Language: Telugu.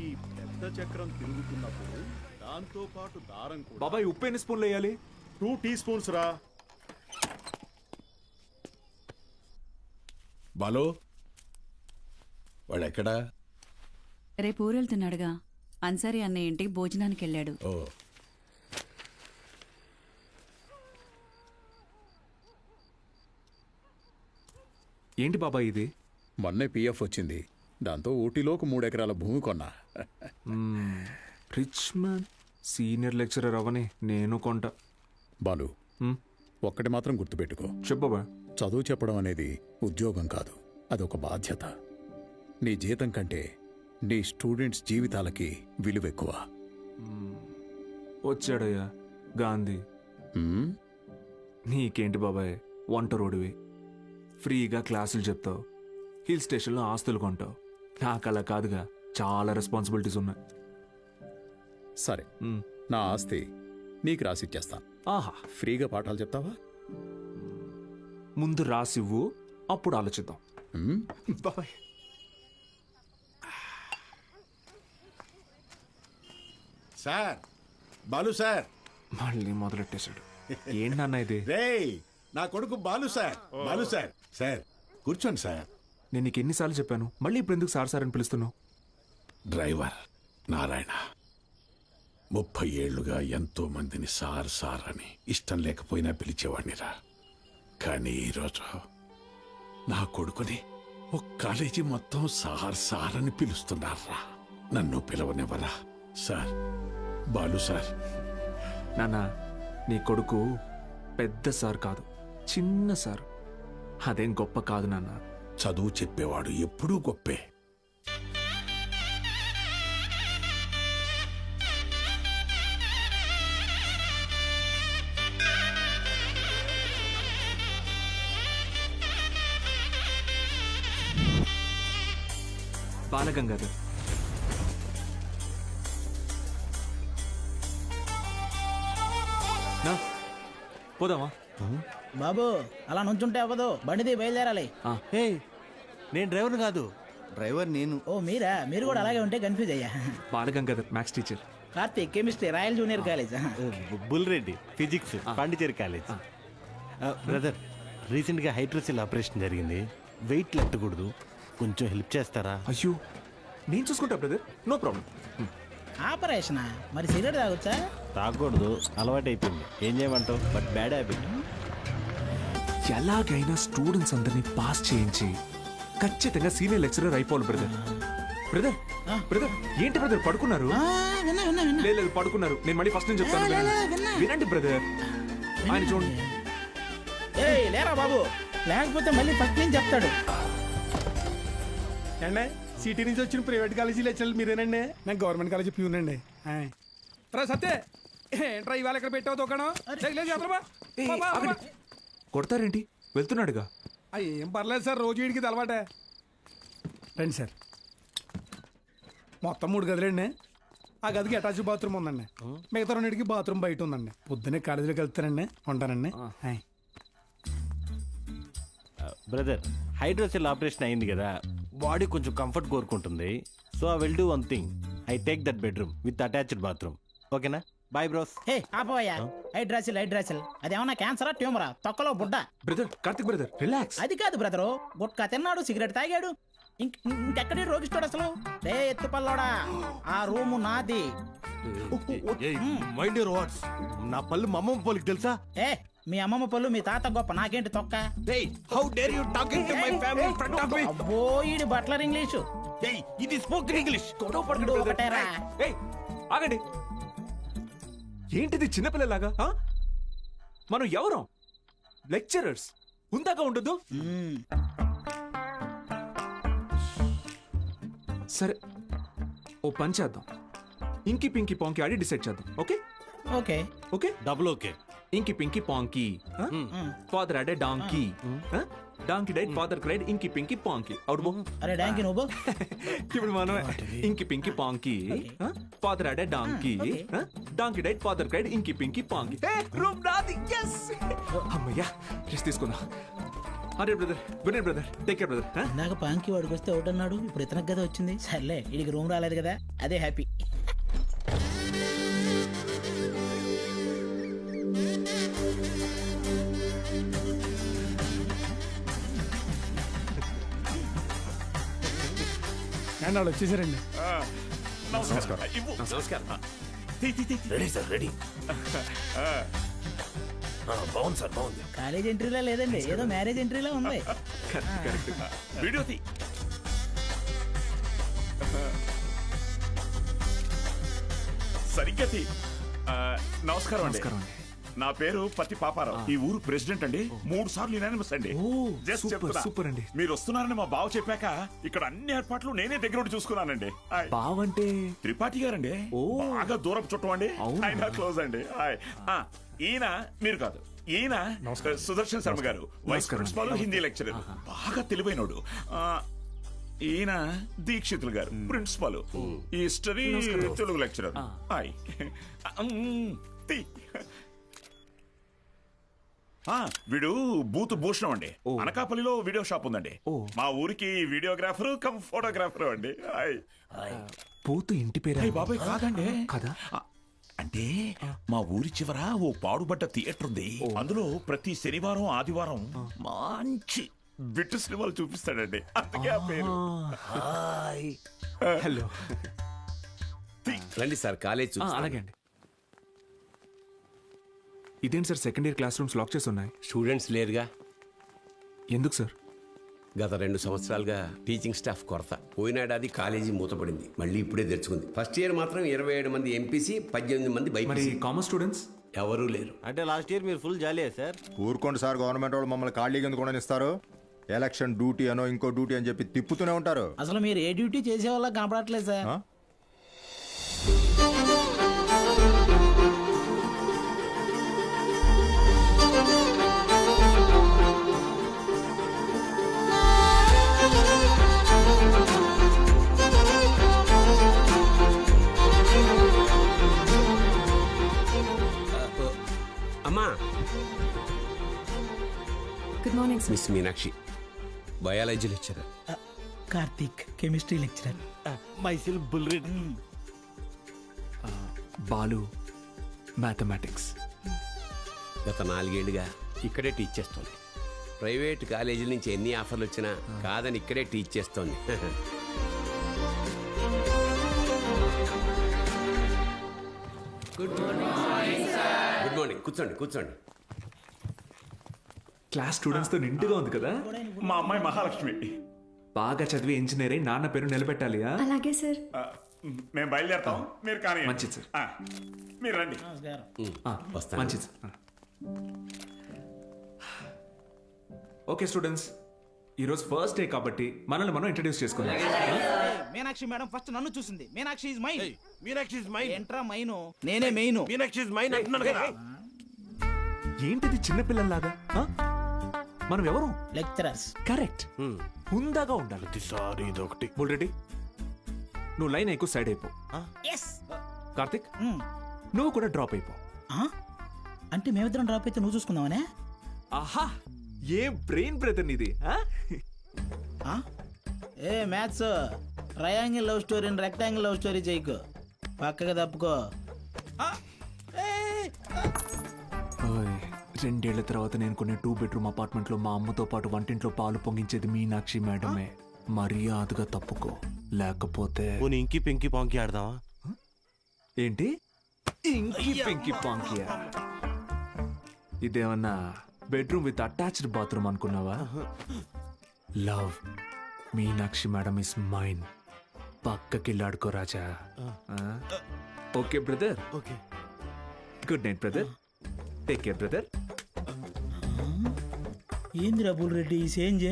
ఈ పెద్ద చక్రం తిరుగుతున్నప్పుడు దాంతో పాటు దారం కూడా. బాబాయ్ ఉప్పు ఎన్ని స్పూన్లు వేయాలి? 2 టీ స్పూన్స్ రా. బాలు వాడెక్కడా? రేపు ఊరెళ్తున్నాడుగా. అన్సారీ అన్నయ్య ఇంటికి భోజనానికి వెళ్ళాడు. ఓ ఏంటి బాబాయ్ ఇది? మొన్నే పిఎఫ్ వచ్చింది. దాంతో ఊటీలో ఒక 3 ఎకరాల భూమి కొన్నా. రిచ్ మ్యాన్ సీనియర్ లెక్చరర్ అవని నేను కొంట. బాలు ఒక్కటి మాత్రం గుర్తుపెట్టుకో. చెప్పు బాబాయ్. చదువు చెప్పడం అనేది ఉద్యోగం కాదు, అదొక బాధ్యత. నీ జీతం కంటే నీ స్టూడెంట్స్ జీవితాలకి విలువ ఎక్కువ. వచ్చాడయ్యా గాంధీ. హ్మ్? నీకేంటి బాబాయ్, వంట రోడివి, ఫ్రీగా క్లాసులు చెప్తావు, హిల్ స్టేషన్లో ఆస్తులు కొంటావు. నాకు అలా కాదుగా, చాలా రెస్పాన్సిబిలిటీస్ ఉన్నాయి. సరే, నా ఆస్తి నీకు రాసిచ్చేస్తాను. ఆహా, ఫ్రీగా పాఠాలు చెప్తావా? ముందు రాసివ్వు, అప్పుడు ఆలోచిద్దాం. హ్మ్? బాబాయ్ సార్, బాలు సార్. మళ్ళీ మొదలెట్టేశాడు. ఏంటన్నా ఇది? రేయ్, నా కొడుకు Balu sir. Balu sir. Sir కూర్చోండి సార్. నేను నీకు ఎన్నిసార్లు చెప్పాను, మళ్ళీ ఇప్పుడు ఎందుకు సార్ సార్ అని పిలుస్తున్నావు? డ్రైవర్ నారాయణ 30 ఏళ్లుగా ఎంతో మందిని సార్ సార్ అని ఇష్టం లేకపోయినా పిలిచేవాడినిరా. కానీ ఈరోజు నా కొడుకుని ఒక కాలేజీ మొత్తం సార్ సార్ అని పిలుస్తున్నారా. నన్ను పిలవనివ్వరా సార్? బాలు సార్. నాన్న, నీ కొడుకు పెద్ద సార్ కాదు, చిన్న సార్. అదేం గొప్ప కాదు నాన్న. చదువు చెప్పేవాడు ఎప్పుడూ గొప్పే. బాలగంగాధర్. నా పోదామా? బాబు అలా నుంచుంటే అవ్వదు, బండిది బయలుదేరాలి. హే, నేను డ్రైవర్ని కాదు, డ్రైవర్ నేను. ఓ మీరా? మీరు కూడా అలాగే ఉంటే కన్ఫ్యూజ్ అయ్యా. Balagangadhar maths teacher. Karthik chemistry, royal junior college. Bulreddy physics, Pondicherry college. Brother, రీసెంట్గా హైడ్రోసిల్ ఆపరేషన్ జరిగింది, వెయిట్ లెట్టకూడదు, కొంచెం హెల్ప్ చేస్తారా? అయ్యో, నేను చూసుకుంటా బ్రదర్, నో ప్రాబ్లం. ఆపరేషనా? మరి సిగరెట్ తాగొచ్చా? తాగకూడదు, అలవాటు అయిపోయింది. ఏం చేయమంటావు? But bad habit. ఎలాగైనా స్టూడెంట్స్ అందరినీ పాస్ చేయించి ఖచ్చితంగా సీనియర్ లెక్చరర్ అయిపోవాలి బ్రదర్. బ్రదర్ బ్రదర్ ఏంటి బ్రదర్ పడుకున్నారు? విన్నా విన్నా విన్నా. లేదు పడుకున్నారు. నేను మళ్ళీ ఫస్ట్ నుంచి చెప్తాను, వినండి బ్రదర్. ఆయన చూడండి. ఏయ్ లేరా బాబు, లేకపోతే మళ్ళీ ఫస్ట్ నుంచి చెప్తాడు. అండి, సిటీ నుంచి వచ్చిన ప్రైవేట్ కాలేజీ లెక్చరర్ మీరేనండి? నేను గవర్నమెంట్ కాలేజీ ప్యూన్ అండి. రా సత్తే, ఏంట్రా ఇవాళ ఇక్కడ పెట్టావు దుకాణం? కొడతారేంటి? వెళ్తున్నాడుగా. ఏం పర్లేదు సార్, రోజు వీడికి అలవాటే. రండి సార్. మొత్తం 3 గదులండి. ఆ గదికి అటాచ్ బాత్రూమ్ ఉందండి, మిగతా 2కి బాత్రూమ్ బయట ఉందండి. పొద్దున్నే కాలేజీలోకి వెళ్తానండి, ఉంటానండి. బ్రదర్, హైడ్రోసిల్ ఆపరేషన్ అయింది కదా, బాడీ కొంచెం కంఫర్ట్ కోరుకుంటుంది. So I will do one thing, I take that bedroom with attached bathroom. ఓకేనా? Boy bros. హే ఆపోయా, హైడ్రాసిల్ హైడ్రాసిల్ అదేమన్నా క్యాన్సరా, ట్యూమరా, తొక్కలో బుడ్డ? Brother Karthik brother relax. అది కాదు బ్రదరు, గుట్కా తిన్నాడు, సిగరెట్ తాగాడు, ఇంకెక్కడి రోగిస్తాడు అసలు. రే ఎత్తుపల్లోడా, ఆ రూము నాది. Mind your words. నా పళ్ళు మా అమ్మమ్మ పోలికి తెలుసా? ఏ మీ అమ్మమ్మ పళ్ళు మీ తాత గొప్ప, నాకేంటి తొక్క? How dare you talking to my family in front of me? అబ్బో ఈడి బట్లర్ ఇంగ్లీషు. ఇది స్పోకెన్ ఇంగ్లీష్. ఇప్పుడు ఒకటేరా. ఏయ్ ఆగండి, ఏంటిది చిన్నపిల్లలాగా? మనం ఎవరం? లెక్చరర్స్. ఉందాక ఉండదు. సరే, ఓ పని చేద్దాం, ఇంకి పింకి పాంకి ఆడి డిసైడ్ చేద్దాం. Okay okay okay double okay. Inky pinky ponky. Father had a donkey, donkey died, father cried, inky pinky పాంకి. Out బో. అరే డాంకి నువ్వు. ఇప్పుడు మనం inky pinky ponky, father had a donkey, donkey died, father cried, inky pinky ponky. Room నాది. yes అమ్మయ్యా, రెస్ట్ తీసుకుందాం. అరే brother good night brother take care brother. ఇందాక పాంకి వాడికి వస్తే ఒకటి అన్నాడు, ఇప్పుడు ఇతనికి కదా వచ్చింది. సర్లే వీడికి రూమ్ రాలేదు కదా, అదే హ్యాపీ. అండ్ వాళ్ళు వచ్చేసారండి. కాలేజ్ ఎంట్రీలా లేదండి, ఏదో మ్యారేజ్ ఎంట్రీలా ఉంది. వీడియో తీ. సరిగ్గా తీ. నమస్కారం అండి. నమస్కారం అండి. నా పేరు పత్తి పాపారావు. ఈ ఊరు ప్రెసిడెంట్ అండి. 3 సార్లు యునానిమస్ అండి. Just సూపర్ చెప్తున్నా. సూపర్ అండి. మీరు వస్తున్నారని మా బావ చెప్పాక ఇక్కడ అన్ని ఏర్పాట్లు నేనే దగ్గర చూసుకున్నానండి. హాయ్. బావంటే త్రిపాఠి గారండి. ఓ. బాగా దూరపు చుట్టం అండి. అవునా? ఆయన క్లోజ్ అండి. హాయ్. ఈయన మీరు కాదు, ఈయన సుదర్శన్ శర్మ గారు, వైస్ నమస్కారం. ప్రిన్సిపాల్, హిందీ లెక్చరర్, బాగా తెలివైనోడు. ఈయన దీక్షితులు గారు, principal, history Telugu lecturer. Hi. తీ. వీడు బూత్ భూషణం అండి. అనకాపల్లిలో వీడియో షాప్ ఉందండి. మా ఊరికి వీడియోగ్రాఫర్ కమ్ ఫోటోగ్రాఫర్ అండి. హాయ్. పోతు ఇంటి పేరు అయ్య బాబాయ్ కాదండి. కదా అంటే మా ఊరి చివర ఓ పాడుబడ్డ థియేటర్ ఉంది. అందులో ప్రతి శనివారం ఆదివారం మంచి బిట్టు సినిమాలు చూపిస్తాడండి. అందుకే ఆ పేరు. హలో రండి సార్, కాలేజ్ అలాగే అండి. ఇదేంటి sir second year classrooms lock చేసి ఉన్నాయి? స్టూడెంట్స్ లేరుగా. ఎందుకు సార్? గత 2 సంవత్సరాలుగా టీచింగ్ స్టాఫ్ కొరత. పోయినేడాది కాలేజీ మూతపడింది, మళ్ళీ ఇప్పుడే తెరుచుకుంది. ఫస్ట్ ఇయర్ మాత్రం 27 మంది ఎంపీసీ, 18 మంది మరి బైపీసీ. కామర్స్ స్టూడెంట్స్ ఎవరూ లేరు. అంటే లాస్ట్ ఇయర్ మీరు ఫుల్ జాలీయా సార్? ఊరుకోండి సార్, గవర్నమెంట్ వాళ్ళు మమ్మల్ని ఖాళీగా ఎందుకు ఉండనిస్తారు? ఎలక్షన్ డ్యూటీ అనో ఇంకో డ్యూటీ అని చెప్పి తిప్పుతూనే ఉంటారు. అసలు మీరు ఏ డ్యూటీ చేసే వాళ్ళ కనపడట్లేదు సార్. ఆ? అమ్మా, good morning sir. Miss Meenakshi, biology lecturer. Karthik, chemistry lecturer. మైసిల్ బుల్రెడ్. బాలు మ్యాథమెటిక్స్. గత 4 ఏళ్లుగా ఇక్కడే టీచ్ చేస్తోంది. ప్రైవేట్ కాలేజీల నుంచి ఎన్ని ఆఫర్లు వచ్చినా కాదని ఇక్కడే టీచ్ చేస్తోంది. Good morning. కూర్చోండి కూర్చోండి. క్లాస్ స్టూడెంట్స్ తో నిండుగా ఉంది కదా. మా అమ్మాయి మహాలక్ష్మి. బాగా చదివి ఇంజనీర్ అయి నాన్న పేరు నిలబెట్టాలి. అలాగే సార్. మేము బయలుదేరుతాం, మీరు కానీ. మంచిది సార్. మీరు రండి. వస్తాను. మంచిది సార్. ఓకే స్టూడెంట్స్, ఈరోజు ఫస్ట్ డే కాబట్టి మనల్ని మనం ఇంట్రడ్యూస్ చేసుకుందాం. మీనాక్షి మేడం ఫస్ట్ నన్ను చూసింది. Meenakshi is mine. Meenakshi is mine. ఎంట్రా మైను, నేనే మెయిన్. మీనాక్షి ఇస్ మైన్ అంటున్నాను కదా. ఏంటిది చిన్నపిల్లల్లాగా? మనం ఎవరు? లెక్చరర్స్. కరెక్ట్. హుందాగా ఉండాలి. సారీ ఇదొకటి. బుల్రెడ్డి, నువ్వు లైన్ ఎక్కువ సైడ్ అయిపో. ఎస్. కార్తిక్, నువ్వు కూడా డ్రాప్ అయిపో. అంటే మేమిద్దరం డ్రాప్ అయితే నువ్వు చూసుకుందామనే? ఆహా, ఏ బ్రెయిన్ బ్రదర్ నీది. ఏ మ్యాథ్స్, ట్రయాంగిల్ లవ్ స్టోరీని రెక్టాంగిల్ లవ్ స్టోరీ చేయకు, పక్కగా తప్పుకో. 2 ఏళ్ల తర్వాత నేను కొన్ని 2 బెడ్రూమ్ అపార్ట్మెంట్ లో మా అమ్మతో పాటు వంటింట్లో పాలు పొంగించేది మీనాక్షి మేడమే. మర్యాదగా తప్పుకో, లేకపోతే పోనీ ఇంకి పెంకి పాంకి ఆడదామా? ఏంటి ఇంకి పెంకి పాంకియా? ఇదేమన్నా బెడ్రూమ్ విత్ అటాచ్డ్ బాత్రూమ్ అనుకున్నావా? Love Meenakshi madam is mine. పక్కకిల్లాడుకో రాజా. Okay brother. Okay. Good night brother. Take care brother. ఏంది రాబుల్ రెడ్డి ఈ సేంజే?